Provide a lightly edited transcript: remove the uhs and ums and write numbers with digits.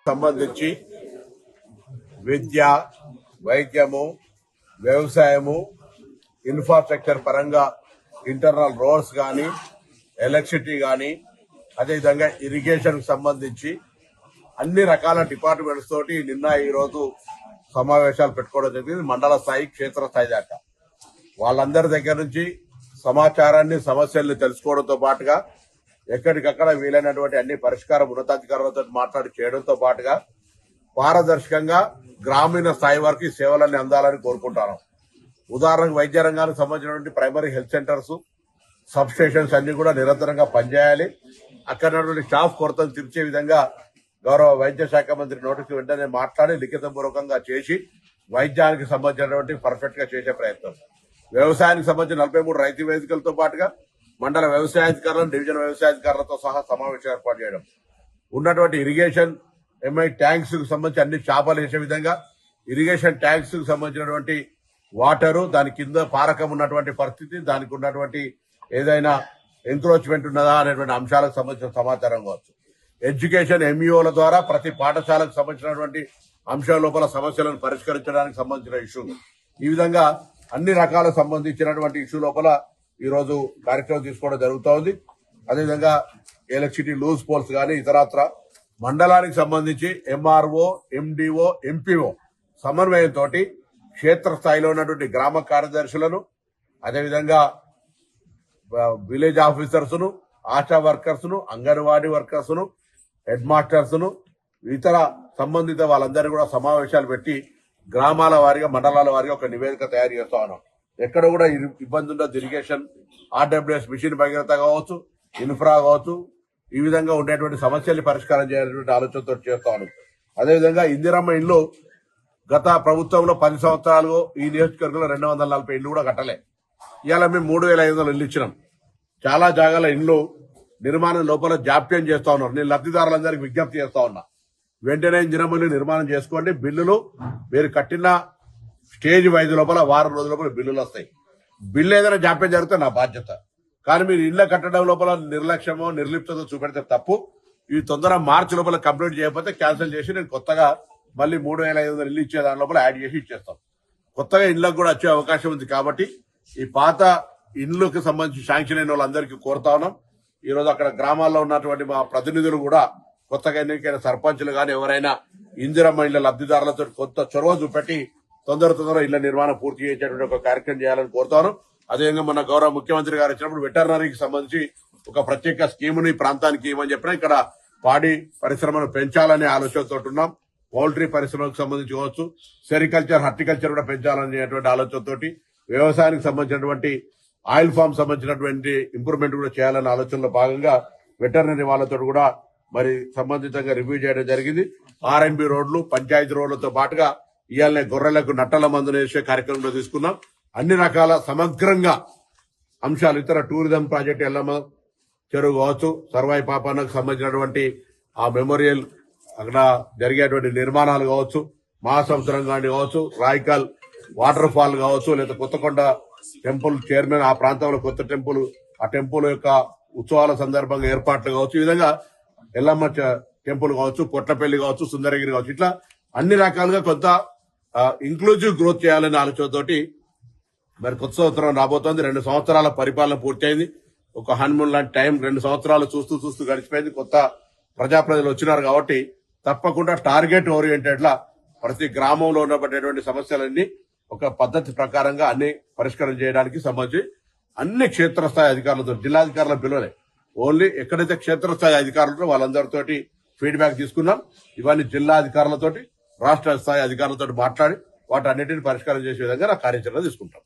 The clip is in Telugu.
సంబంధించి విద్య, వైద్యము, వ్యవసాయము, ఇన్ఫ్రాస్ట్రక్చర్ పరంగా ఇంటర్నల్ రోడ్స్ కానీ, ఎలక్ట్రిసిటీ కానీ, అదేవిధంగా ఇరిగేషన్ కు సంబంధించి అన్ని రకాల డిపార్ట్మెంట్స్ తోటి నిన్న ఈ రోజు సమావేశాలు పెట్టుకోవడం జరిగింది. మండల స్థాయి, క్షేత్రస్థాయి దాకా వాళ్ళందరి దగ్గర నుంచి సమాచారాన్ని, సమస్యల్ని తెలుసుకోవడంతో పాటుగా ఎక్కడికక్కడ వీలైనటువంటి అన్ని పరిష్కారం ఉన్నతాధికారులతో మాట్లాడి చేయడంతో పాటుగా పారదర్శకంగా గ్రామీణ స్థాయి వరకు సేవలన్నీ అందాలని కోరుకుంటాను. ఉదాహరణకు వైద్య రంగానికి సంబంధించినటువంటి primary health centres, sub stations అన్ని కూడా నిరంతరంగా పనిచేయాలి. అక్కడ స్టాఫ్ కొరతను తీర్చే విధంగా గౌరవ వైద్య శాఖ మంత్రి నోటీసు వెంటనే మాట్లాడి లిఖితపూర్వకంగా చేసి వైద్యానికి సంబంధించినటువంటి పర్ఫెక్ట్ గా చేసే ప్రయత్నం. వ్యవసాయానికి సంబంధించిన 43 రైతు వేదికలతో పాటుగా మండల వ్యవసాయాధికారులను, డివిజన్ వ్యవసాయాధికారులతో సహా సమావేశం ఏర్పాటు చేయడం, ఉన్నటువంటి ఇరిగేషన్ ఎంఐ ట్యాంక్స్ కు సంబంధించి అన్ని చేపలు వేసే విధంగా ఇరిగేషన్ ట్యాంక్స్ కు సంబంధించినటువంటి వాటరు, దాని కింద పారకం ఉన్నటువంటి పరిస్థితి, దానికి ఉన్నటువంటి ఏదైనా ఎంక్రోచ్మెంట్ ఉన్నదా అనేటువంటి అంశాలకు సంబంధించిన సమాచారం కావచ్చు. ఎడ్యుకేషన్ ఎంఈఓల ద్వారా ప్రతి పాఠశాలకు సంబంధించినటువంటి అంశాల లోపల సమస్యలను పరిష్కరించడానికి సంబంధించిన ఇష్యూలు, ఈ విధంగా అన్ని రకాల సంబంధించినటువంటి ఇష్యూ లోపల ఈ రోజు కార్యక్రమం తీసుకోవడం జరుగుతూ ఉంది. అదేవిధంగా ఎలక్ట్రిసిటీ లూజ్ పోల్స్ కానీ ఇతరత్ర మండలానికి సంబంధించి ఎంఆర్ఓ, ఎండిఓ, ఎంపీఓ సమన్వయంతో క్షేత్రస్థాయిలో ఉన్నటువంటి గ్రామ కార్యదర్శులను, అదేవిధంగా విలేజ్ ఆఫీసర్స్ ను, ఆశా వర్కర్స్ ను, అంగన్వాడీ వర్కర్స్ ను, హెడ్ మాస్టర్స్ ను, ఇతర సంబంధిత వాళ్ళందరూ కూడా సమావేశాలు పెట్టి గ్రామాల వారీగా, మండలాల వారీగా ఒక నివేదిక తయారు చేస్తా ఉన్నాం. ఎక్కడ కూడా ఇబ్బంది ఉండదు. ఇరిగేషన్, ఆర్డబ్ల్యూఎస్ మిషన్ భగీరథ కావచ్చు, ఇన్ఫ్రా కావచ్చు, ఈ విధంగా ఉండేటువంటి సమస్యల్ని పరిష్కారం చేయాలనేటువంటి ఆలోచనతో చేస్తా ఉన్నాం. అదేవిధంగా ఇందిరమ్మ ఇల్లు గత ప్రభుత్వంలో 10 సంవత్సరాలు ఈ నియోజకవర్గంలో 240 ఇళ్లు కూడా కట్టలే. ఇవాళ మేము 3500 ఇళ్లు ఇచ్చినాం. చాలా జాగాల ఇళ్లు నిర్మాణం లోపల జాప్యం చేస్తా ఉన్నారు. నేను లబ్ధిదారులందరికీ విజ్ఞప్తి చేస్తా ఉన్నా, వెంటనే ఇందిరమ్మ ఇల్లు నిర్మాణం చేసుకోండి. బిల్లులు మీరు కట్టిన స్టేజ్ వైద్య లోపల వారం రోజుల లోపల బిల్లులు వస్తాయి. బిల్లు ఏదైనా జాప్యం జరిగితే నా బాధ్యత. కానీ మీరు ఇళ్ల కట్టడం లోపల నిర్లక్ష్యమో, నిర్లిప్తతో చూపెడితే తప్పు. ఈ తొందర మార్చి లోపల కంప్లీట్ చేయకపోతే క్యాన్సిల్ చేసి నేను కొత్తగా మళ్ళీ 3500 ఇల్లు ఇచ్చే దాని లోపల యాడ్ చేసి ఇచ్చేస్తాం. కొత్తగా ఇళ్లకు కూడా వచ్చే అవకాశం ఉంది. కాబట్టి ఈ పాత ఇళ్లకు సంబంధించి శాంక్షన్ అయిన వాళ్ళందరికీ కోరుతా ఉన్నాం. ఈ రోజు అక్కడ గ్రామాల్లో ఉన్నటువంటి మా ప్రతినిధులు కూడా కొత్తగా ఎన్నికైన సర్పంచులు కానీ ఎవరైనా ఇందిరమ్మ ఇళ్ల లబ్ధిదారులతో కొత్త చొరవ చూపెట్టి తొందర ఇళ్ల నిర్మాణం పూర్తి చేసేటువంటి ఒక కార్యక్రమం చేయాలని కోరుతాను. అదేవిధంగా మన గౌరవ ముఖ్యమంత్రి గారు వచ్చినప్పుడు వెటర్నరీకి సంబంధించి ఒక ప్రత్యేక స్కీముని ప్రాంతానికి ఇవ్వమని చెప్పినా ఇక్కడ పాడి పరిశ్రమను పెంచాలనే ఆలోచనతో ఉన్నాం. పౌల్ట్రీ పరిశ్రమకు సంబంధించి కావచ్చు, సెరికల్చర్, హార్టికల్చర్ కూడా పెంచాలనేటువంటి ఆలోచనతోటి, వ్యవసాయానికి సంబంధించినటువంటి ఆయిల్ ఫామ్ సంబంధించినటువంటి ఇంప్రూవ్మెంట్ కూడా చేయాలనే ఆలోచనలో భాగంగా వెటర్నరీ వాళ్ళతో కూడా మరి సంబంధితంగా రివ్యూ చేయడం జరిగింది. ఆర్ఎండ్బి రోడ్లు, పంచాయతీ రోడ్లతో పాటుగా ఇవాళ గొర్రెలకు నట్టల మందులు వేసే కార్యక్రమంలో తీసుకున్నాం. అన్ని రకాల సమగ్రంగా అంశాలు, ఇతర టూరిజం ప్రాజెక్టు ఎల్లమ్మ చెరువు కావచ్చు, సర్వాయి పాపన్నకు సంబంధించినటువంటి ఆ మెమోరియల్ అక్కడ జరిగేటువంటి నిర్మాణాలు కావచ్చు, మహాసముద్రం గాని కావచ్చు, రాయికల్ వాటర్ ఫాల్ కావచ్చు, లేదా కొత్తకొండ టెంపుల్ చైర్మన్ ఆ ప్రాంతంలో కొత్త టెంపుల్, ఆ టెంపుల్ యొక్క ఉత్సవాల సందర్భంగా ఏర్పాట్లు కావచ్చు, ఈ విధంగా ఎల్లమ్మ టెంపుల్ కావచ్చు, పొట్లపల్లి కావచ్చు, సుందరగిరి కావచ్చు, ఇట్లా అన్ని రకాలుగా కొంత ఇంక్లూజివ్ గ్రోత్ చేయాలనే ఆలోచనతోటి మరి కొత్త సంవత్సరం రాబోతోంది. 2 సంవత్సరాల పరిపాలన పూర్తయింది. ఒక హనుమూన్ లాంటి టైం 2 సంవత్సరాలు చూస్తూ గడిచిపోయింది. కొత్త ప్రజలు వచ్చినారు కాబట్టి తప్పకుండా టార్గెట్ ఓరియంటెడ్ లా ప్రతి గ్రామంలో ఉన్నటువంటి సమస్యలన్నీ ఒక పద్ధతి ప్రకారంగా అన్ని పరిష్కారం చేయడానికి సంబంధించి అన్ని క్షేత్రస్థాయి అధికారులతో, జిల్లాధికారుల పిలువలే, ఓన్లీ ఎక్కడైతే క్షేత్రస్థాయి అధికారులతో వాళ్ళందరితోటి ఫీడ్బ్యాక్ తీసుకున్నాం. ఇవన్నీ జిల్లా అధికారులతోటి, రాష్ట్ర స్థాయి అధికారులతో మాట్లాడి వాటన్నిటిని పరిష్కారం చేసే విధంగా కార్యాచరణ తీసుకుంటాం.